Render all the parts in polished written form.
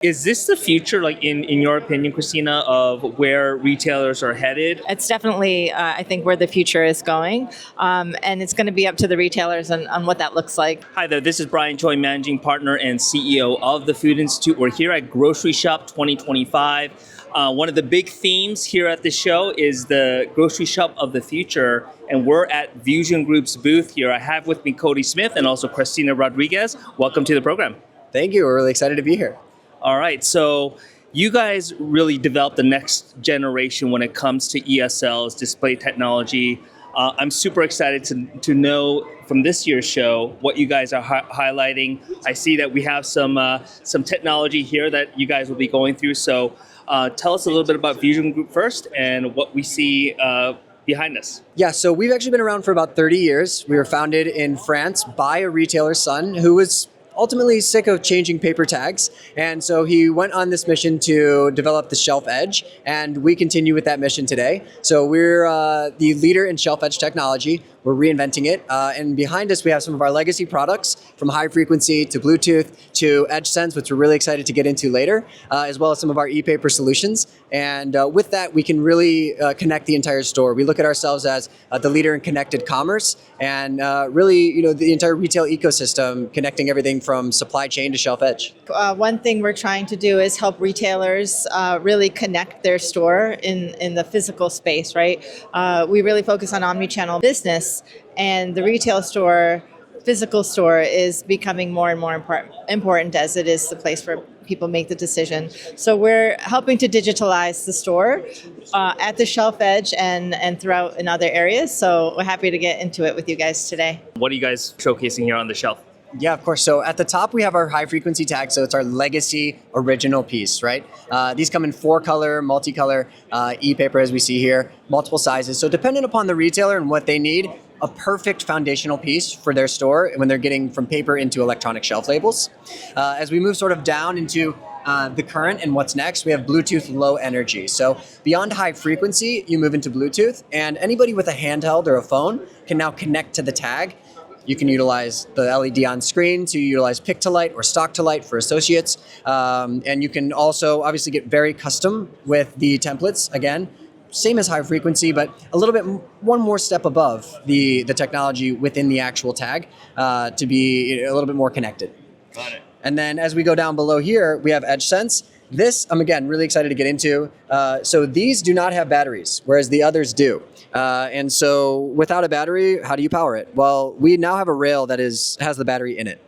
Is this the future, like in your opinion, Christina, of where retailers are headed? It's definitely, I think, where the future is going. And it's going to be up to the retailers on what that looks like. Hi there, this is Brian Choi, Managing Partner and CEO of the Food Institute. We're here at Groceryshop 2025. One of the big themes here at the show is the grocery shop of the future. And we're at VusionGroup's booth here. I have with me Cody Smith and also Christina Rodriguez. Welcome to the program. Thank you. We're really excited to be here. All right, so you guys really developed the next generation when it comes to ESLs, display technology. I'm super excited to know from this year's show what you guys are highlighting. I see that we have some technology here that you guys will be going through. So tell us a little bit about VusionGroup first and what we see behind us. Yeah, so we've actually been around for about 30 years. We were founded in France by a retailer's son who was ultimately sick of changing paper tags. And so he went on this mission to develop the shelf edge, and we continue with that mission today. So we're the leader in shelf edge technology. We're reinventing it. And behind us, we have some of our legacy products from high frequency to Bluetooth to 𝗟𝗲𝘁, which we're really excited to get into later, as well as some of our e-paper solutions. And with that, we can really connect the entire store. We look at ourselves as the leader in connected commerce and really, the entire retail ecosystem, connecting everything from supply chain to shelf edge. One thing we're trying to do is help retailers really connect their store in the physical space, right? We really focus on omni-channel business, and the retail store, physical store, is becoming more and more important as it is the place where people make the decision. So we're helping to digitalize the store at the shelf edge and throughout in other areas. So we're happy to get into it with you guys today. What are you guys showcasing here on the shelf? Yeah, of course. So at the top, we have our high frequency tag. So it's our legacy original piece, right? These come in 4-color, multicolor e-paper, as we see here, multiple sizes. So dependent upon the retailer and what they need, a perfect foundational piece for their store when they're getting from paper into electronic shelf labels. As we move sort of down into the current and what's next, we have Bluetooth low energy. So beyond high frequency, you move into Bluetooth, and anybody with a handheld or a phone can now connect to the tag. You can utilize the LED on screen to utilize pick to light or stock to light for associates. And you can also obviously get very custom with the templates. Again, same as high frequency, but a little bit one more step above the technology within the actual tag to be a little bit more connected. Got it. And then as we go down below here, we have 𝗟𝗲𝘁. This, I'm again really excited to get into. So these do not have batteries, whereas the others do. And so without a battery, how do you power it? Well, we now have a rail that has the battery in it.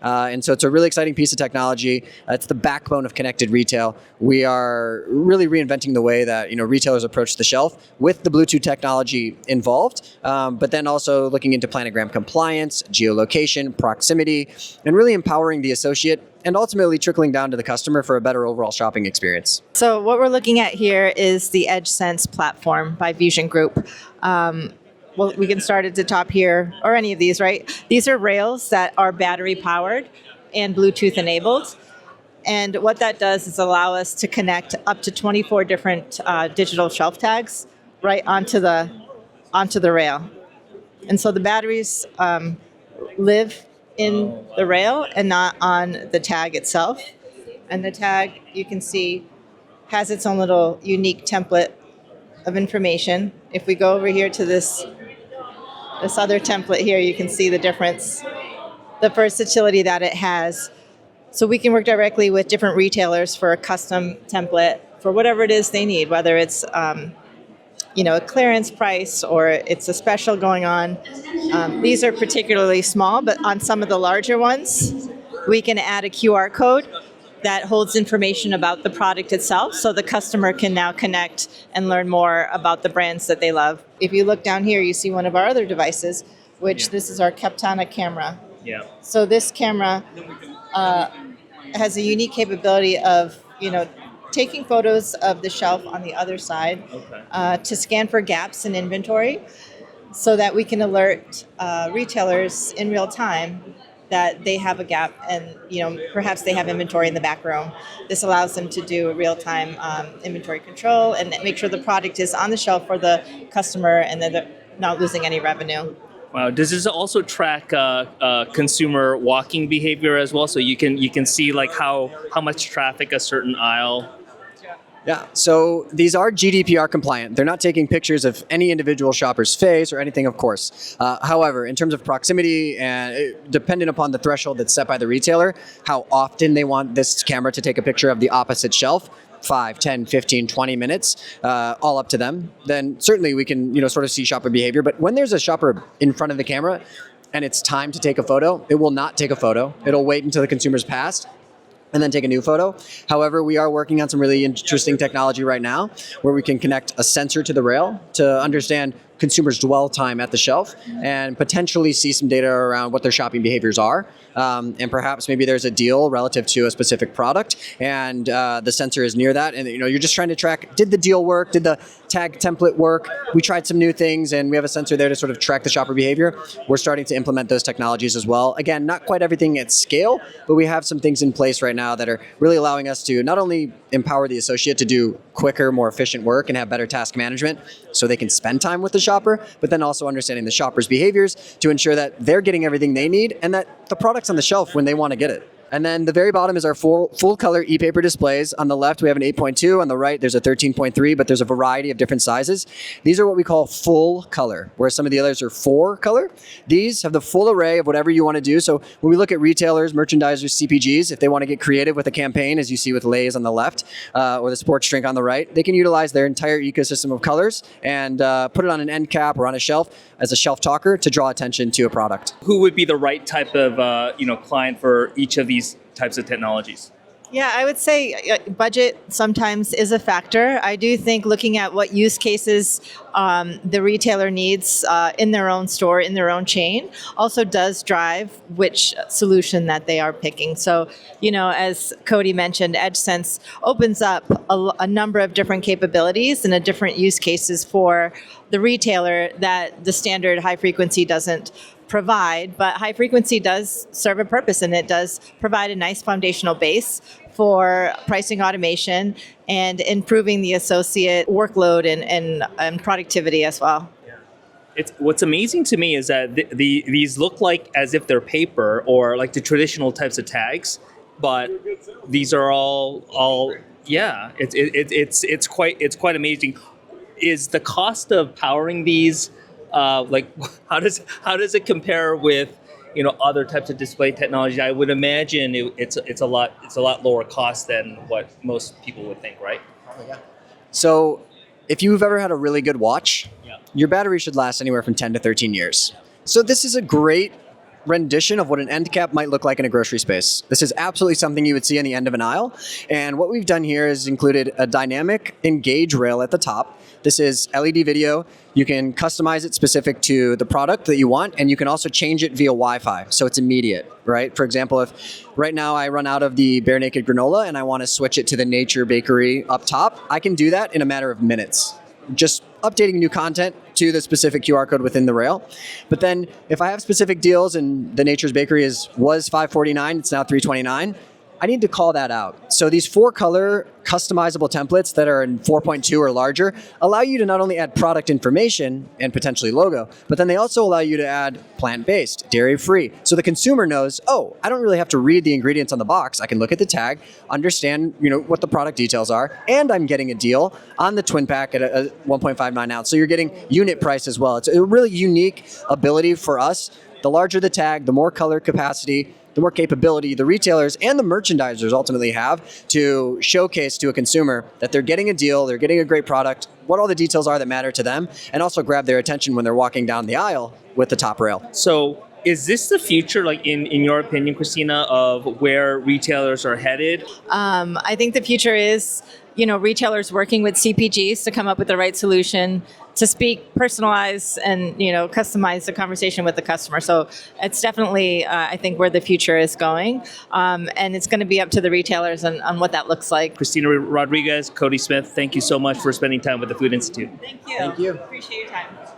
And so it's a really exciting piece of technology. It's the backbone of connected retail. We are really reinventing the way that retailers approach the shelf with the Bluetooth technology involved, but then also looking into planogram compliance, geolocation, proximity, and really empowering the associate and ultimately trickling down to the customer for a better overall shopping experience. So what we're looking at here is the 𝗟𝗲𝘁 platform by VusionGroup. Well, we can start at the top here, or any of these, right? These are rails that are battery powered and Bluetooth enabled. And what that does is allow us to connect up to 24 different digital shelf tags right onto the rail. And so the batteries live in the rail and not on the tag itself. And the tag, you can see, has its own little unique template of information. If we go over here to this other template here, you can see the difference, the versatility that it has. So we can work directly with different retailers for a custom template for whatever it is they need, whether it's a clearance price or it's a special going on. These are particularly small, but on some of the larger ones, we can add a QR code that holds information about the product itself, so the customer can now connect and learn more about the brands that they love. If you look down here, you see one of our other devices, which this is our 𝗟𝗲𝘁 camera. Yeah. So this camera has a unique capability of, taking photos of the shelf on the other side to scan for gaps in inventory, so that we can alert retailers in real time that they have a gap and perhaps they have inventory in the back room. This allows them to do real-time inventory control and make sure the product is on the shelf for the customer and that they're not losing any revenue. Wow. Does this also track consumer walking behavior as well? So you can see like how much traffic a certain aisle. Yeah, so these are GDPR compliant. They're not taking pictures of any individual shopper's face or anything, of course. However, in terms of proximity and dependent upon the threshold that's set by the retailer, how often they want this camera to take a picture of the opposite shelf, 5, 10, 15, 20 minutes, all up to them, then certainly we can sort of see shopper behavior. But when there's a shopper in front of the camera and it's time to take a photo, it will not take a photo. It'll wait until the consumer's passed and then take a new photo. However, we are working on some really interesting technology right now where we can connect a sensor to the rail to understand consumers' dwell time at the shelf and potentially see some data around what their shopping behaviors are. And perhaps maybe there's a deal relative to a specific product and the sensor is near that. And you're just trying to track, did the deal work? Did the tag template work? We tried some new things and we have a sensor there to sort of track the shopper behavior. We're starting to implement those technologies as well. Again, not quite everything at scale, but we have some things in place right now that are really allowing us to not only empower the associate to do quicker, more efficient work and have better task management so they can spend time with the shopper, but then also understanding the shopper's behaviors to ensure that they're getting everything they need and that the product's on the shelf when they want to get it. And then the very bottom is our full color e-paper displays. On the left, we have an 8.2. On the right, there's a 13.3, but there's a variety of different sizes. These are what we call full color, whereas some of the others are 4 color. These have the full array of whatever you want to do. So when we look at retailers, merchandisers, CPGs, if they want to get creative with a campaign, as you see with Lay's on the left, or the sports drink on the right, they can utilize their entire ecosystem of colors and put it on an end cap or on a shelf as a shelf talker to draw attention to a product. Who would be the right type of client for each of these types of technologies? Yeah, I would say budget sometimes is a factor. I do think looking at what use cases the retailer needs in their own store, in their own chain, also does drive which solution that they are picking. So, as Cody mentioned, EdgeSense opens up a number of different capabilities and different use cases for the retailer that the standard high frequency doesn't provide, but high frequency does serve a purpose and it does provide a nice foundational base for pricing automation and improving the associate workload and productivity as well. What's amazing to me is that these look like as if they're paper or like the traditional types of tags, but these are all it's quite amazing. Is the cost of powering these how does it compare with other types of display technology? I would imagine it's a lot lower cost than what most people would think, right? Oh, yeah. So if you've ever had a really good watch, your battery should last anywhere from 10 to 13 years. So this is a great rendition of what an end cap might look like in a grocery space. This is absolutely something you would see on the end of an aisle. And what we've done here is included a dynamic engage rail at the top. This is LED video. You can customize it specific to the product that you want, and you can also change it via Wi-Fi, so it's immediate, right? For example, if right now I run out of the Bare Naked granola and I want to switch it to the 𝗓𝗡𝗂𝗏𝗂𝗏 up top, I can do that in a matter of minutes. Just updating new content to the specific QR code within the rail. But then if I have specific deals and the Nature's Bakery was $5.49, it's now $3.29, I need to call that out. So these 4-color customizable templates that are in 4.2 or larger allow you to not only add product information and potentially logo, but then they also allow you to add plant-based, dairy-free. So the consumer knows, oh, I don't really have to read the ingredients on the box. I can look at the tag, understand what the product details are, and I'm getting a deal on the twin pack at a 1.59 ounce. So you're getting unit price as well. It's a really unique ability for us. The larger the tag, the more color capacity, the more capability the retailers and the merchandisers ultimately have to showcase to a consumer that they're getting a deal, they're getting a great product, what all the details are that matter to them, and also grab their attention when they're walking down the aisle with the top rail. So is this the future, like in your opinion, Christina, of where retailers are headed? I think the future is, retailers working with CPGs to come up with the right solution to speak, personalize, and customize the conversation with the customer. So it's definitely, I think, where the future is going, and it's going to be up to the retailers on what that looks like. Christina Rodriguez, Cody Smith, thank you so much for spending time with the Food Institute. Thank you. Thank you. Appreciate your time.